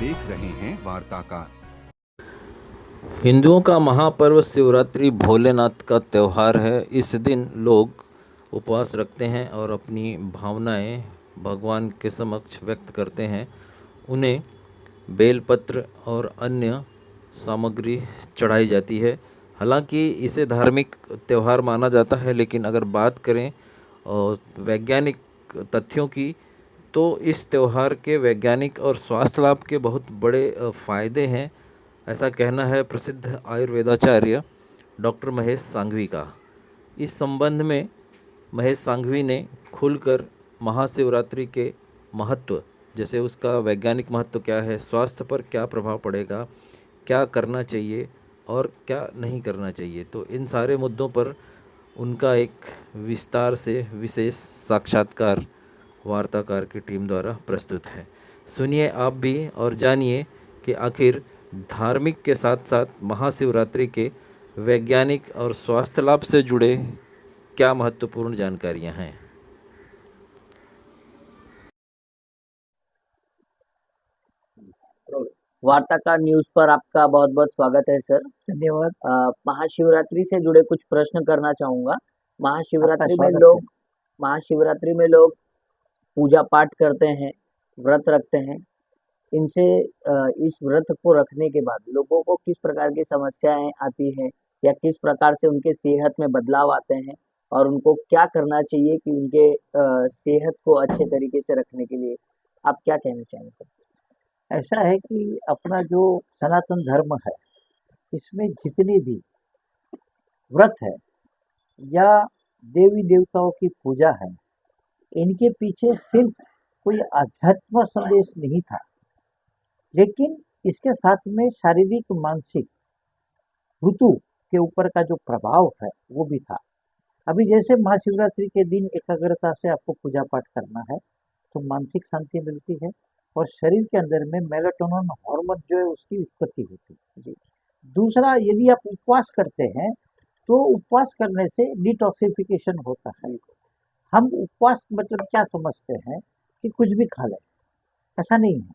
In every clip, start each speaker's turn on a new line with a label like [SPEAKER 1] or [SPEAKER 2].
[SPEAKER 1] देख रहे हैं वार्ताकार।
[SPEAKER 2] हिंदुओं का महापर्व शिवरात्रि भोलेनाथ का त्यौहार है। इस दिन लोग उपवास रखते हैं और अपनी भावनाएं भगवान के समक्ष व्यक्त करते हैं। उन्हें बेलपत्र और अन्य सामग्री चढ़ाई जाती है। हालांकि इसे धार्मिक त्यौहार माना जाता है, लेकिन अगर बात करें और वैज्ञानिक तथ्यों की, तो इस त्यौहार के वैज्ञानिक और स्वास्थ्य लाभ के बहुत बड़े फायदे हैं। ऐसा कहना है प्रसिद्ध आयुर्वेदाचार्य डॉक्टर महेश सांघवी का। इस संबंध में महेश सांघवी ने खुलकर महाशिवरात्रि के महत्व, जैसे उसका वैज्ञानिक महत्व क्या है, स्वास्थ्य पर क्या प्रभाव पड़ेगा, क्या करना चाहिए और क्या नहीं करना चाहिए, तो इन सारे मुद्दों पर उनका एक विस्तार से विशेष साक्षात्कार वार्ताकार की टीम द्वारा प्रस्तुत है। सुनिए आप भी और जानिए कि आखिर धार्मिक के साथ साथ महाशिवरात्रि के वैज्ञानिक और स्वास्थ्य लाभ से जुड़े क्या महत्वपूर्ण जानकारियां हैं।
[SPEAKER 3] वार्ताकार न्यूज पर आपका बहुत बहुत स्वागत है सर।
[SPEAKER 4] धन्यवाद।
[SPEAKER 3] महाशिवरात्रि से जुड़े कुछ प्रश्न करना चाहूंगा। महाशिवरात्रि में
[SPEAKER 4] स्वागत
[SPEAKER 3] लोग महाशिवरात्रि में लोग पूजा पाठ करते हैं, व्रत रखते हैं। इनसे इस व्रत को रखने के बाद लोगों को किस प्रकार की समस्याएं आती हैं या किस प्रकार से उनके सेहत में बदलाव आते हैं और उनको क्या करना चाहिए कि उनके सेहत को अच्छे तरीके से रखने के लिए आप क्या कहना चाहेंगे सर?
[SPEAKER 4] ऐसा है कि अपना जो सनातन धर्म है, इसमें जितनी भी व्रत है या देवी देवताओं की पूजा है, इनके पीछे सिर्फ कोई आध्यात्म संदेश नहीं था, लेकिन इसके साथ में शारीरिक मानसिक ऋतु के ऊपर का जो प्रभाव है वो भी था। अभी जैसे महाशिवरात्रि के दिन एकाग्रता से आपको पूजा पाठ करना है तो मानसिक शांति मिलती है और शरीर के अंदर में मेलाटोनिन हार्मोन जो है उसकी उत्पत्ति होती है जी। दूसरा, यदि आप उपवास करते हैं तो उपवास करने से डिटॉक्सिफिकेशन होता है। हम उपवास मतलब क्या समझते हैं कि कुछ भी खा लें, ऐसा नहीं है।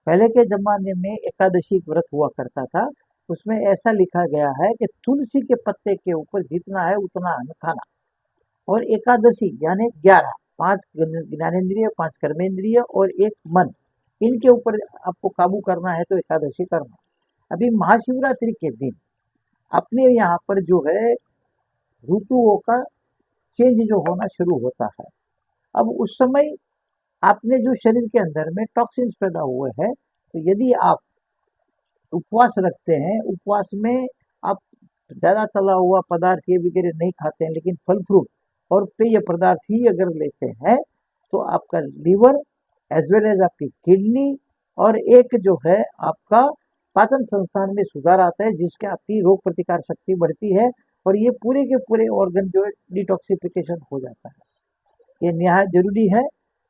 [SPEAKER 4] पहले के जमाने में एकादशी व्रत हुआ करता था, उसमें ऐसा लिखा गया है कि तुलसी के पत्ते के ऊपर जितना है उतना अन्न खाना। और एकादशी यानी 11, 5 ज्ञानेंद्रिय, 5 कर्मेंद्रिय और 1 मन, इनके ऊपर आपको काबू करना है तो एकादशी करना। अभी महाशिवरात्रि के दिन अपने यहाँ पर जो है ऋतुओं का चेंज जो होना शुरू होता है। अब उस समय आपने जो शरीर के अंदर में टॉक्सिन्स पैदा हुए हैं, तो यदि आप उपवास रखते हैं, उपवास में आप ज़्यादा तला हुआ पदार्थ ये वगैरह नहीं खाते हैं, लेकिन फल फ्रूट और पेय पदार्थ ही अगर लेते हैं तो आपका लीवर एज वेल एज आपकी किडनी और एक जो है आपका पाचन संस्थान में सुधार आता है, जिसके आपकी रोग प्रतिकार शक्ति बढ़ती है और ये पूरे के पूरे ऑर्गन जो है डिटॉक्सिफिकेशन हो जाता है। ये निहायत जरूरी है।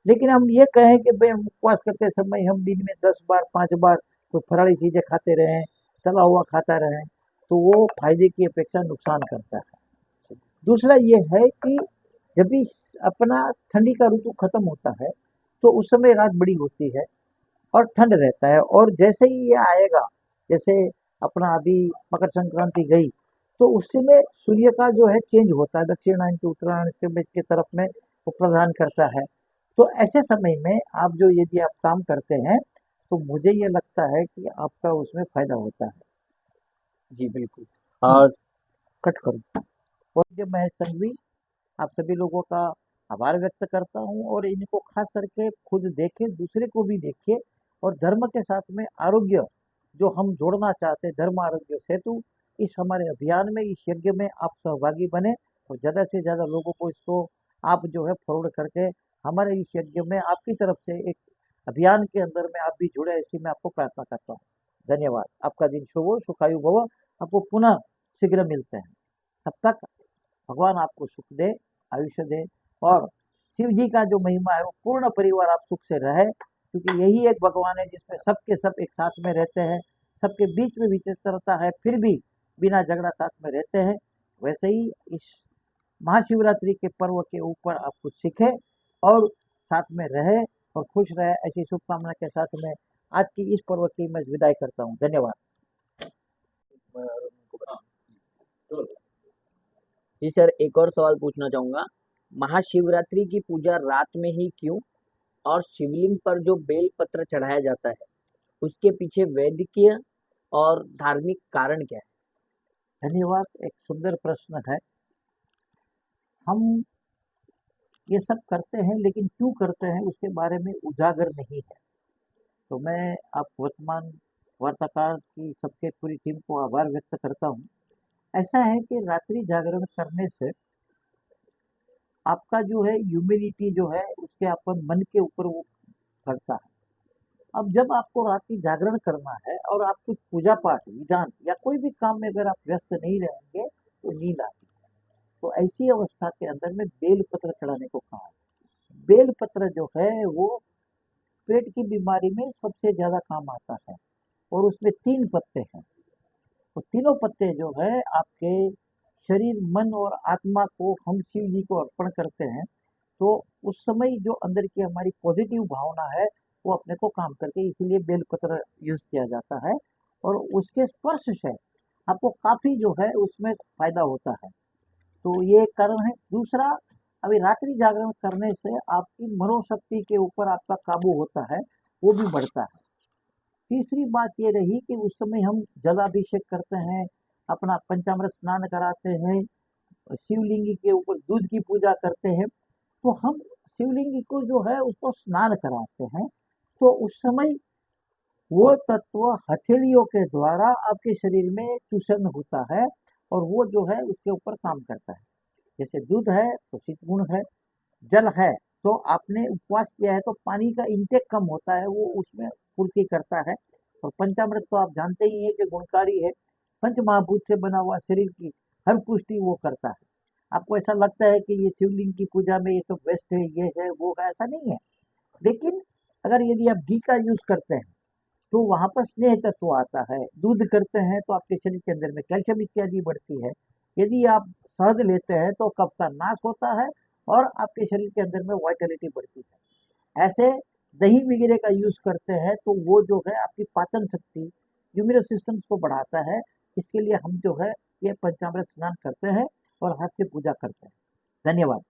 [SPEAKER 4] लेकिन हम ये कहें कि भाई हम उपवास करते समय हम दिन में 10 बार 5 बार तो फराड़ी चीज़ें खाते रहें, तला हुआ खाता रहें, तो वो फायदे की अपेक्षा नुकसान करता है। दूसरा ये है कि जब भी अपना ठंडी का ऋतु खत्म होता है तो उस समय रात बड़ी होती है और ठंड रहता है, और जैसे ही ये आएगा, जैसे अपना अभी मकर संक्रांति गई तो उस समय सूर्य का जो है चेंज होता है, दक्षिणायन के उत्तरायण के बीच की तरफ में वो प्रदान करता है। तो ऐसे समय में आप जो यदि आप काम करते हैं तो मुझे ये लगता है कि आपका उसमें फायदा होता है।
[SPEAKER 3] जी बिल्कुल। और
[SPEAKER 4] कट करो। और जो महेश संघवी, आप सभी लोगों का आभार व्यक्त करता हूँ और इनको खास करके खुद देखे, दूसरे को भी देखिए और धर्म के साथ में आरोग्य जो हम जोड़ना चाहते हैं, धर्म आरोग्य सेतु, इस हमारे अभियान में, इस यज्ञ में आप सहभागी बने और ज़्यादा से ज़्यादा लोगों को इसको आप जो है फॉरवर्ड करके हमारे इस यज्ञ में आपकी तरफ से एक अभियान के अंदर में आप भी जुड़े, ऐसी मैं आपको प्रार्थना करता हूँ। धन्यवाद। आपका दिन शुभ हो, सुखायु भव। आपको पुनः शीघ्र मिलते हैं। तब तक भगवान आपको सुख दे, आयुष्य दे और शिव जी का जो महिमा है वो पूर्ण परिवार आप सुख से रहे, क्योंकि यही एक भगवान है जिसमें सबके सब एक साथ में रहते हैं, सबके बीच में विचित्रता है फिर भी बिना झगड़ा साथ में रहते हैं। वैसे ही इस महाशिवरात्रि के पर्व के ऊपर आप कुछ सीखें और साथ में रहे और खुश रहे, ऐसी शुभकामना के साथ में आज की इस पर्व की मैं विदाई करता हूँ। धन्यवाद।
[SPEAKER 3] जी सर, एक और सवाल पूछना चाहूंगा। महाशिवरात्रि की पूजा रात में ही क्यों, और शिवलिंग पर जो बेल पत्र चढ़ाया जाता है उसके पीछे वैदिकीय और धार्मिक कारण क्या है?
[SPEAKER 4] धन्यवाद, एक सुंदर प्रश्न है। हम ये सब करते हैं, लेकिन क्यों करते हैं उसके बारे में उजागर नहीं है। तो मैं आप वर्तमान वार्ताकार की सबके पूरी टीम को आभार व्यक्त करता हूँ। ऐसा है कि रात्रि जागरण करने से आपका जो है ह्यूमिलिटी जो है उसके अपन मन के ऊपर वो करता है। अब जब आपको रात्रि जागरण करना है और आप कुछ पूजा पाठ विधान या कोई भी काम में अगर आप व्यस्त नहीं रहेंगे तो नींद आती है। तो ऐसी अवस्था के अंदर में बेल पत्र चढ़ाने को कहा है। बेल पत्र जो है वो पेट की बीमारी में सबसे ज्यादा काम आता है, और उसमें 3 पत्ते हैं। तो तीनों पत्ते जो है आपके शरीर, मन और आत्मा को हम शिव जी को अर्पण करते हैं। तो उस समय जो अंदर की हमारी पॉजिटिव भावना है वो अपने को काम करके, इसीलिए बेलपत्र यूज किया जाता है। और उसके स्पर्श से आपको काफी जो है उसमें फायदा होता है। तो ये एक कारण है। दूसरा, अभी रात्रि जागरण करने से आपकी मनोशक्ति के ऊपर आपका काबू होता है, वो भी बढ़ता है। तीसरी बात ये रही कि उस समय हम जलाभिषेक करते हैं, अपना पंचामृत स्नान कराते हैं, शिवलिंगी के ऊपर दूध की पूजा करते हैं। तो हम शिवलिंगी को जो है उसको स्नान कराते हैं। तो उस समय वो तत्व हथेलियों के द्वारा आपके शरीर में चूषण होता है, और वो जो है उसके ऊपर काम करता है। जैसे दूध है तो शीत गुण है, जल है तो आपने उपवास किया है तो पानी का इंटेक कम होता है, वो उसमें पूर्ति करता है। और पंचामृत तो आप जानते ही हैं कि गुणकारी है, पंच महाभूत से बना हुआ शरीर की हर पुष्टि वो करता है। आपको ऐसा लगता है कि ये शिवलिंग की पूजा में ये सब वेस्ट है, ये है वो है, ऐसा नहीं है। लेकिन अगर यदि आप घी का यूज करते हैं तो वहां पर स्नेह तत्व आता है। दूध करते हैं तो आपके शरीर के अंदर में कैल्शियम इत्यादि बढ़ती है। यदि आप शहद लेते हैं तो कफ का नाश होता है और आपके शरीर के अंदर में वाइटलिटी बढ़ती है। ऐसे दही वगैरह का यूज करते हैं तो वो जो है आपकी पाचन शक्ति, इम्यूनो सिस्टम्स को बढ़ाता है। इसके लिए हम जो है ये पंचामृत स्नान करते हैं और हाथ से पूजा करते हैं। धन्यवाद।